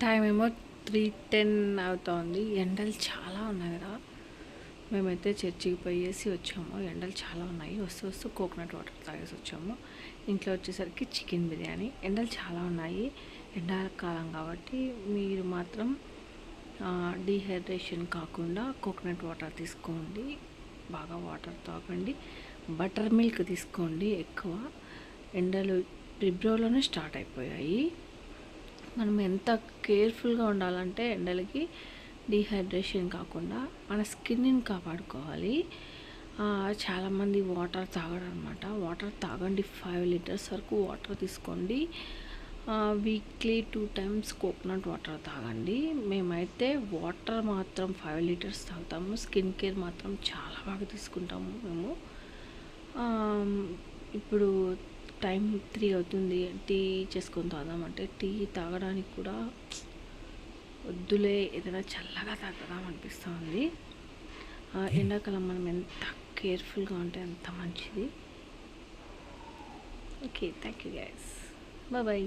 Time ఏమో 3:10 అవుతోంది. ఎండలు చాలా ఉన్నాయి కదా. మేమైతే చర్చికి పోయేసి వచ్చాము. ఎండలు చాలా ఉన్నాయి. వస్తూ వస్తూ కోకోనట్ వాటర్ తాగేసి వచ్చాము. ఇంట్లో వచ్చేసరికి చికెన్ బిర్యానీ. ఎండలు చాలా ఉన్నాయి. ఎండాకాలం కాబట్టి మీరు మాత్రం డీహైడ్రేషన్ కాకుండా కోకోనట్ వాటర్ తీసుకోండి. బాగా వాటర్ తాగండి. బటర్ మిల్క్ తీసుకోండి. ఎక్కువ ఎండలు ఫిబ్రవరిలోనే స్టార్ట్ అయిపోయాయి. మనం ఎంత కేర్ఫుల్గా ఉండాలంటే ఎండలకి డీహైడ్రేషన్ కాకుండా మన స్కిన్ని కాపాడుకోవాలి. చాలామంది వాటర్ తాగడం అనమాట. వాటర్ తాగండి. 5 లీటర్స్ వరకు వాటర్ తీసుకోండి. వీక్లీ 2 టైమ్స్ కోకోనట్ వాటర్ తాగండి. మేమైతే వాటర్ మాత్రం 5 లీటర్స్ తాగుతాము. స్కిన్ కేర్ మాత్రం చాలా బాగా తీసుకుంటాము మేము. ఇప్పుడు టైం 3 అవుతుంది. టీ చేసుకొని తాగుదామంటే టీ తాగడానికి కూడా వద్దులే, ఏదైనా చల్లగా తాగుదాం అనిపిస్తుంది. ఎండాకాలం మనం ఎంత కేర్ఫుల్గా ఉంటే అంత మంచిది. Okay, thank you guys. Bye.